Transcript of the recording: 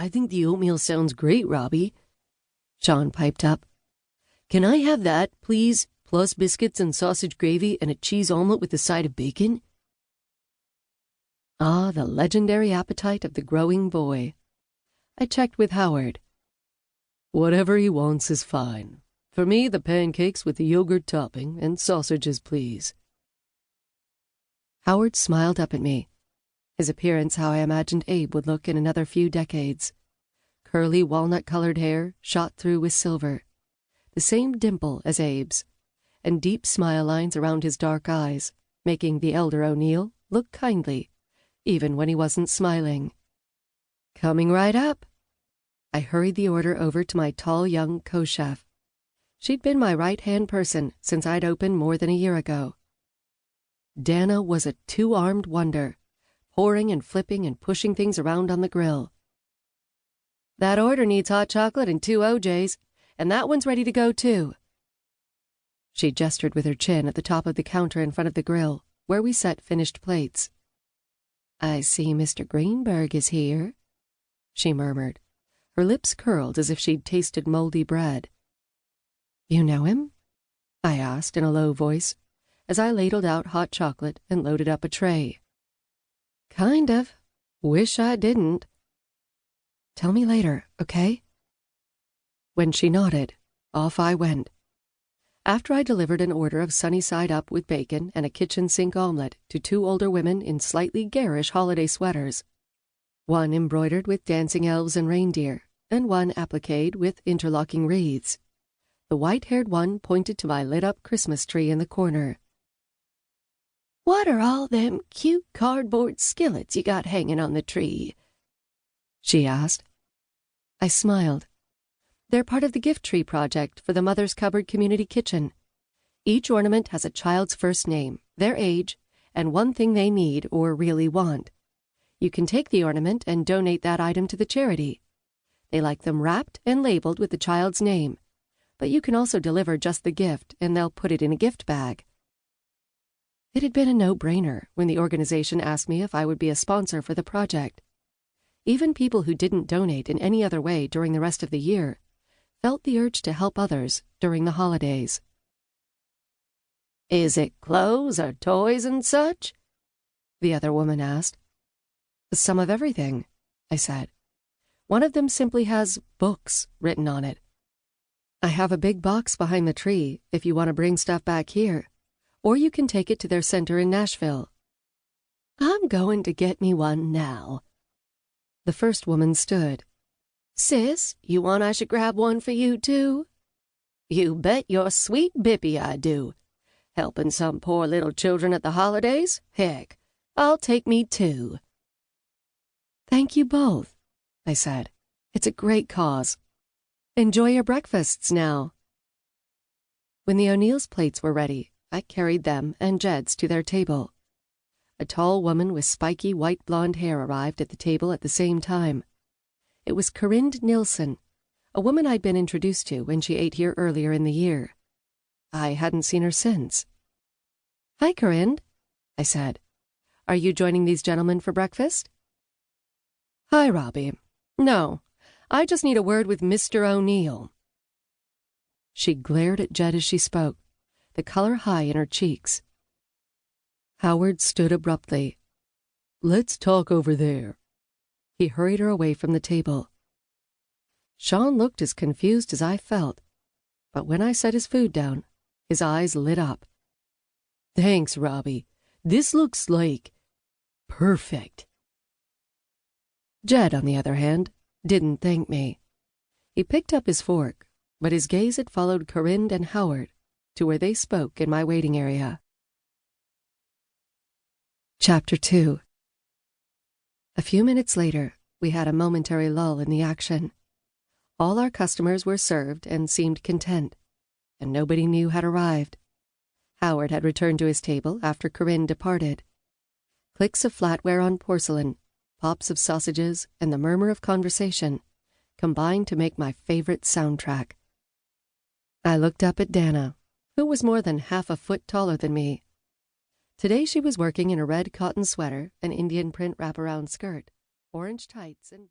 I think the oatmeal sounds great, Robbie, Sean piped up. Can I have that, please, plus biscuits and sausage gravy and a cheese omelet with a side of bacon? Ah, the legendary appetite of the growing boy. I checked with Howard. Whatever he wants is fine. For me, the pancakes with the yogurt topping and sausages, please. Howard smiled up at me. His appearance how I imagined Abe would look in another few decades. Curly walnut-colored hair shot through with silver. The same dimple as Abe's, and deep smile lines around his dark eyes, making the elder O'Neill look kindly, even when he wasn't smiling. Coming right up. I hurried the order over to my tall young co-chef. She'd been my right-hand person since I'd opened more than a year ago. Dana was a two-armed wonder, pouring and flipping and pushing things around on the grill. That order needs hot chocolate and 2 OJs, and that one's ready to go too. She gestured with her chin at the top of the counter in front of the grill, where we set finished plates. I see Mr. Greenberg is here, she murmured. Her lips curled as if she'd tasted moldy bread. You know him? I asked in a low voice, as I ladled out hot chocolate and loaded up a tray. Kind of. Wish I didn't. Tell me later, okay? When she nodded, off I went. After I delivered an order of sunny side up with bacon and a kitchen sink omelet to 2 older women in slightly garish holiday sweaters, one embroidered with dancing elves and reindeer, and one appliqued with interlocking wreaths. The white-haired one pointed to my lit-up Christmas tree in the corner. What are all them cute cardboard skillets you got hanging on the tree? She asked. I smiled. They're part of the gift tree project for the Mother's Cupboard Community Kitchen. Each ornament has a child's first name, their age, and one thing they need or really want. You can take the ornament and donate that item to the charity. They like them wrapped and labeled with the child's name, but you can also deliver just the gift and they'll put it in a gift bag. It had been a no-brainer when the organization asked me if I would be a sponsor for the project. Even people who didn't donate in any other way during the rest of the year felt the urge to help others during the holidays. Is it clothes or toys and such? The other woman asked. Some of everything, I said. One of them simply has books written on it. I have a big box behind the tree if you want to bring stuff back here, or you can take it to their center in Nashville. I'm going to get me one now. The first woman stood. Sis, you want I should grab one for you too? You bet your sweet bippy I do. Helping some poor little children at the holidays? Heck, I'll take me 2. Thank you both, I said. It's a great cause. Enjoy your breakfasts now. When the O'Neills' plates were ready, I carried them and Jed's to their table. A tall woman with spiky white blonde hair arrived at the table at the same time. It was Corinne Nilsson, a woman I'd been introduced to when she ate here earlier in the year. I hadn't seen her since. Hi, Corinne, I said. Are you joining these gentlemen for breakfast? Hi, Robbie. No, I just need a word with Mr. O'Neill. She glared at Jed as she spoke, the color high in her cheeks. Howard stood abruptly. Let's talk over there. He hurried her away from the table. Sean looked as confused as I felt, but when I set his food down, his eyes lit up. Thanks, Robbie. This looks like perfect. Jed, on the other hand, didn't thank me. He picked up his fork, but his gaze had followed Corinne and Howard to where they spoke in my waiting area. Chapter 2. A few minutes later, we had a momentary lull in the action. All our customers were served and seemed content, and nobody new had arrived. Howard had returned to his table after Corinne departed. Clicks of flatware on porcelain, pops of sausages, and the murmur of conversation combined to make my favorite soundtrack. I looked up at Dana, who was more than half a foot taller than me. Today she was working in a red cotton sweater, an Indian print wraparound skirt, orange tights, and black.